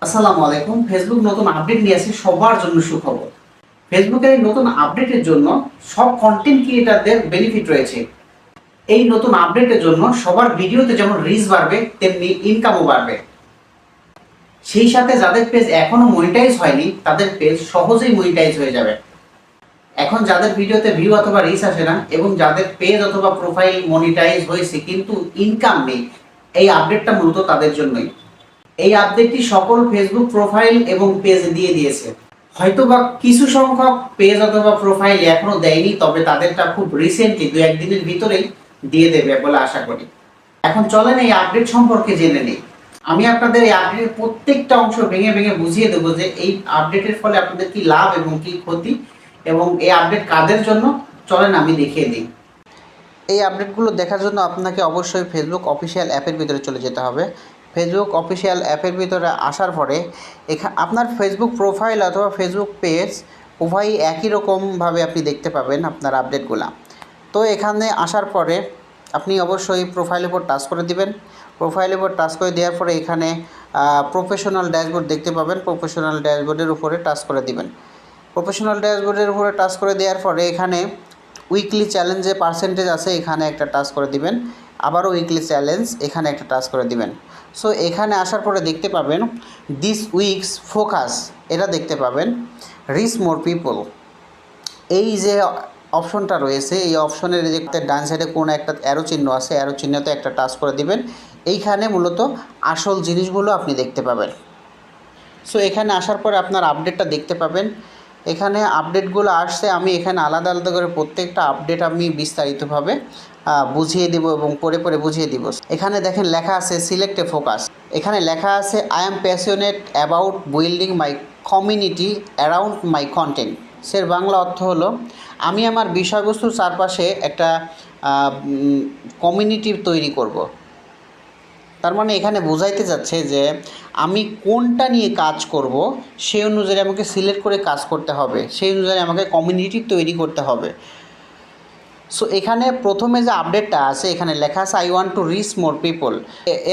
আসসালামু আলাইকুম। ফেসবুক নতুন আপডেট নিয়ে আসছে সবার জন্য সুখবর। ফেসবুকের এই নতুন আপডেটের জন্য সব কন্টেন্ট ক্রিয়েটারদের বেনিফিট রয়েছে। এই নতুন আপডেটের জন্য সবার ভিডিওতে যেমন রিচ বাড়বে তেমনি ইনকামও বাড়বে। সেই সাথে যাদের পেজ এখনো মনিটাইজ হয়নি তাদের পেজ সহজেই মনিটাইজ হয়ে যাবে। এখন যাদের ভিডিওতে ভিউ অথবা রিচ আসে না এবং যাদের পেজ অথবা প্রোফাইল মনিটাইজ হয়েছে কিন্তু ইনকাম নেই, এই আপডেটটা মূলত তাদের জন্যই। এই আপডেটটি সকল ফেসবুক প্রোফাইল এবং পেজ দিয়ে দিয়েছে। হয়তোবা কিছু সংখ্যক পেজ অথবা প্রোফাইল এখনো দেয়নি, তবে তাদেরটা খুব রিসেন্টলি 2-1 দিনের ভিতরেই দিয়ে দেবে বলে আশা করি। এখন চলেন এই আপডেট সম্পর্কে জেনে নিই। আমি আপনাদের এই আপডেটের প্রত্যেকটা অংশ ভেঙে ভেঙে বুঝিয়ে দেবো যে এই আপডেটের ফলে আপনাদের কি লাভ এবং কি ক্ষতি এবং এই আপডেট কাদের জন্য, চলেন আমি দেখিয়ে দিই। এই আপডেটগুলো দেখার জন্য আপনাকে অবশ্যই ফেসবুক অফিসিয়াল অ্যাপের ভিতরে চলে যেতে হবে। ফেসবুক অফিসিয়াল অ্যাপের ভিতরে আসার পরে আপনার ফেসবুক প্রোফাইল অথবা ফেসবুক পেজ উভয়ই একই রকমভাবে আপনি দেখতে পাবেন আপনার আপডেটগুলো। তো এখানে আসার পরে আপনি অবশ্যই প্রোফাইলের উপর টাচ করে দিবেন। প্রোফাইলের উপর টাচ করে দেওয়ার পরে এখানে প্রফেশনাল ড্যাশবোর্ড দেখতে পাবেন। প্রফেশনাল ড্যাশবোর্ডের উপরে টাচ করে দিবেন। প্রফেশনাল ড্যাশবোর্ডের উপরে টাচ করে দেওয়ার পরে এখানে উইকলি চ্যালেঞ্জে পার্সেন্টেজ আছে, এখানে একটা টাচ করে দিবেন। আবারও উইকলি চ্যালেঞ্জ, এখানে একটা টাচ করে দিবেন। সো এখানে আসার পরে দেখতে পাবেন দিস উইকস ফোকাস, এটা দেখতে পাবেন রিচ মোর পিপল। এই যে অপশনটা রয়েছে এই অপশনের যে ডান সাইডে কোনো একটা অ্যারো চিহ্ন আছে, অ্যারো চিহ্নতে একটা টাচ করে দিবেন। এইখানে মূলত আসল জিনিসগুলো আপনি দেখতে পাবেন। সো এখানে আসার পরে আপনার আপডেটটা দেখতে পাবেন। এখানে আপডেটগুলো আসছে, আমি এখানে আলাদা আলাদা করে প্রত্যেকটা আপডেট আমি বিস্তারিতভাবে বুঝিয়ে দেব এবং পরে পরে বুঝিয়ে দিব। এখানে দেখেন লেখা আছে সিলেক্ট এ ফোকাস। এখানে লেখা আছে I am passionate about building my community around my content. সের বাংলা অর্থ হলো আমি আমার বিষয়বস্তুর চারপাশে একটা কমিউনিটি তৈরি করব। তার মানে এখানে বোঝাইতে যাচ্ছে যে আমি কোনটা নিয়ে কাজ করব সেই অনুযায়ী আমাকে সিলেক্ট করে কাজ করতে হবে, সেই অনুযায়ী আমাকে কমিউনিটি তৈরি করতে হবে। সো এখানে প্রথমে যে আপডেটটা আছে এখানে লেখা আছে I want to reach more people.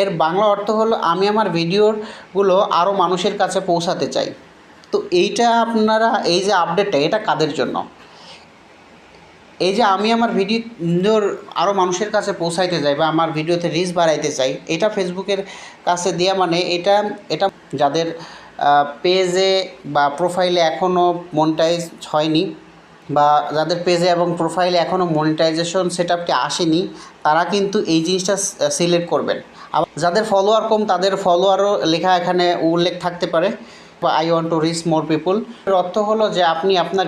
এর বাংলা অর্থ হলো আমি আমার ভিডিওগুলো আরও মানুষের কাছে পৌঁছাতে চাই। তো এইটা আপনারা এই যে আপডেটটা এটা কাদের জন্য? এই যে আমি আমার ভিডিওর আরও মানুষের কাছে পৌঁছাইতে চাই বা আমার ভিডিওতে রিচ বাড়াইতে চাই, এটা ফেসবুকের কাছে দেওয়া মানে এটা এটা যাদের পেজে বা প্রোফাইলে এখনও মনিটাইজ হয়নি বা যাদের পেজে এবং প্রোফাইলে এখনও মনিটাইজেশন সেটআপটি আসেনি, তারা কিন্তু এই জিনিসটা সিলেক্ট করবেন। আবার যাদের ফলোয়ার কম তাদের ফলোয়ারও লেখা এখানে উল্লেখ থাকতে পারে বা I want to reach more people. এর অর্থ হলো যে আপনি আপনার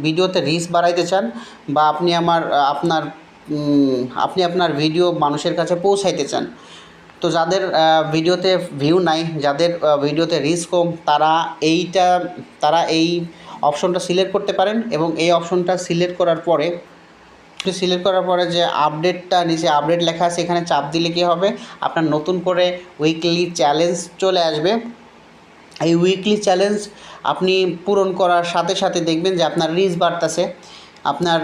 ভিডিওতে রিচ বাড়াইতে চান বা আপনি আপনার ভিডিও মানুষের কাছে পৌঁছাইতে চান। তো যাদের ভিডিওতে ভিউ নাই, যাদের ভিডিওতে রিচ কম, তারা এই অপশনটা সিলেক্ট করতে পারেন এবং এই অপশনটা সিলেক্ট করার পরে যে আপডেটটা নিচে আপডেট লেখা আছে এখানে চাপ দিলে কী হবে, আপনার নতুন করে উইকলি চ্যালেঞ্জ চলে আসবে। এই উইকলি চ্যালেঞ্জ আপনি পূরণ করার সাথে সাথে দেখবেন যে আপনার রিচ বাড়তেছে, আপনার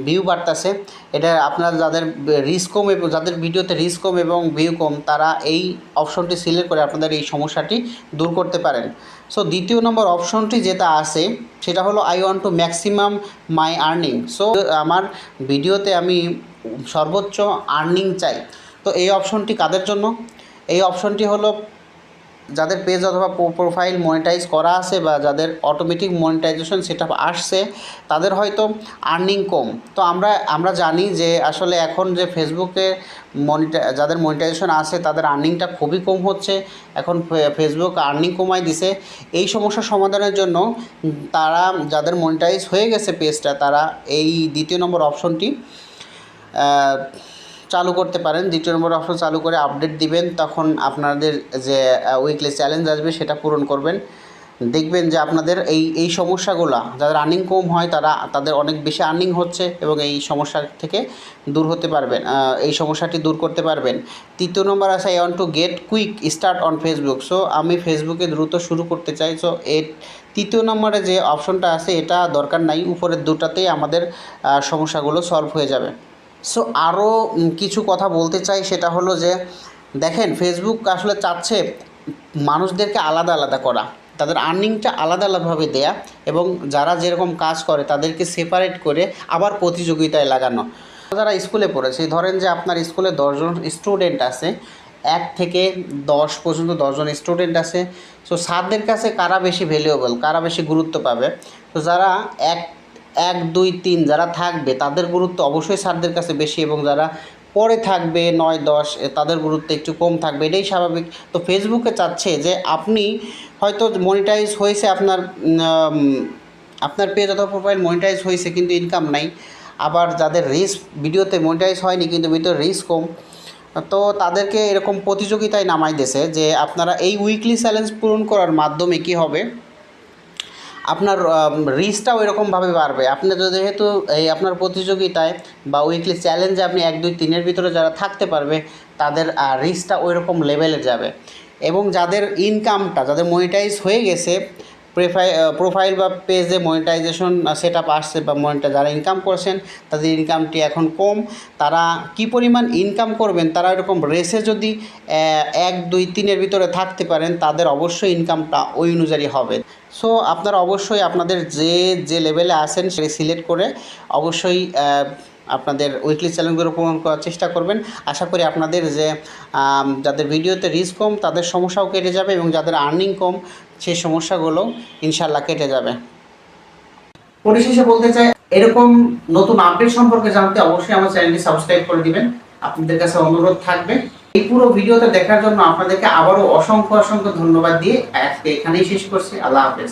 ভিউ বাড়তেছে। এটা আপনার যাদের রিচ কম এবং যাদের ভিডিওতে রিচ কম এবং ভিউ কম তারা এই অপশনটি সিলেক্ট করে আপনাদের এই সমস্যাটি দূর করতে পারেন। সো দ্বিতীয় নম্বর অপশনটি যেটা আছে সেটা হলো I want to maximum my earning. So আমার ভিডিওতে আমি সর্বোচ্চ আর্নিং চাই। তো এই অপশনটি কাদের জন্য? এই অপশনটি হলো যাদের পেজ অথবা প্রোফাইল মনিটাইজ করা আছে বা যাদের অটোমেটিক মনিটাইজেশন সেটআপ আসছে তাদের হয়তো আর্নিং কম। তো আমরা জানি যে আসলে এখন যে ফেসবুকে যাদের মনিটাইজেশন আছে তাদের আর্নিংটা খুবই কম হচ্ছে। এখন ফেসবুক আর্নিং কমাই দিছে। এই সমস্যা সমাধানের জন্য তারা যাদের মনিটাইজ হয়ে গেছে পেজটা তারা এই দ্বিতীয় নম্বর অপশনটি চালু করতে পারেন। দ্বিতীয় নম্বর অপশন চালু করে আপডেট দিবেন, তখন আপনাদের যে উইকলি চ্যালেঞ্জ আসবে সেটা পূরণ করবেন। দেখবেন যে আপনাদের এই সমস্যাগুলো যাদের আর্নিং কম হয় তাদের অনেক বেশি আর্নিং হচ্ছে এবং এই সমস্যা থেকে দূর হতে পারবেন, এই সমস্যাটি দূর করতে পারবেন। তৃতীয় নম্বর আছে I want to get quick start on Facebook. So আমি ফেসবুকে দ্রুত শুরু করতে চাই। সো এর তৃতীয় নম্বরে যে অপশনটা আছে এটা দরকার নাই, উপরের দুটাতেই আমাদের সমস্যাগুলো সলভ হয়ে যাবে। সো আরও কিছু কথা বলতে চাই, সেটা হলো যে দেখেন ফেসবুক আসলে চাচ্ছে মানুষদেরকে আলাদা আলাদা করা, তাদের আর্নিংটা আলাদা আলাদাভাবে দেয়া এবং যারা যেরকম কাজ করে তাদেরকে সেপারেট করে আবার প্রতিযোগিতায় লাগানো। যারা স্কুলে পড়েছে, ধরেন যে আপনার স্কুলে 10 জন স্টুডেন্ট আছে, 1 থেকে 10 পর্যন্ত 10 জন স্টুডেন্ট আছে। সো স্যারদের কাছে কারা বেশি ভ্যালুয়েবল, কারা বেশি গুরুত্ব পাবে? তো যারা 1 2 3 যারা থাকবে তাদের গুরুত্ব অবশ্যই স্যারদের কাছে বেশি, এবং যারা পরে থাকবে 9 10 তাদের গুরুত্ব একটু কম থাকবে, এটাই স্বাভাবিক। তো ফেসবুকে চাচ্ছে যে আপনি হয়তো মনিটাইজ হয়েছে আপনার পেজ অথবা প্রোফাইল মনিটাইজ হয়েছে কিন্তু ইনকাম নাই, আবার যাদের রিচ ভিডিওতে মনিটাইজ হয়নি কিন্তু ভিডিওর রিচ কম, তো তাদেরকে এরকম প্রতিযোগিতায় নামাই দিয়েছে যে আপনারা এই উইকলি চ্যালেঞ্জ পূরণ করার মাধ্যমে কী হবে, আপনার রিচটাও এরকমভাবে বাড়বে। আপনি যেহেতু এই আপনার প্রতিযোগিতায় বা উইকলি চ্যালেঞ্জে আপনি 1 2 3-এর ভিতরে যারা থাকতে পারবে তাদের রিচটা ওই রকম লেভেলে যাবে। এবং যাদের ইনকামটা, যাদের মনিটাইজ হয়ে গেছে, প্রোফাইল বা পেজে মনিটাইজেশন সেট আপ আসছে বা যারা ইনকাম করছেন তাদের ইনকামটি এখন কম, তারা কি পরিমাণ ইনকাম করবেন, তারা এরকম রেসে যদি 1 2 3-এর ভিতরে থাকতে পারেন তাদের অবশ্যই ইনকামটা ওই অনুযায়ী হবে। সো আপনারা অবশ্যই আপনাদের যে লেভেলে আছেন সেটা সিলেক্ট করে অবশ্যই আপনাদের উইকলি চ্যালেঞ্জগুলো পূরণ করার চেষ্টা করবেন। আশা করি আপনাদের যাদের ভিডিওতে রিচ কম তাদের সমস্যাও কেটে যাবে এবং যাদের আর্নিং কম সেই সমস্যাগুলো ইনশাল্লাহ কেটে যাবে। পরিশেষে বলতে চাই, এরকম নতুন আপডেট সম্পর্কে জানতে অবশ্যই আমার চ্যানেলটি সাবস্ক্রাইব করে দিবেন। আপনাদের কাছে অনুরোধ থাকবে। এই পুরো ভিডিওটা দেখার জন্য আপনাদেরকে আবারও অসংখ্য ধন্যবাদ দিয়ে আজকে এখানেই শেষ করছি। আল্লাহ হাফেজ।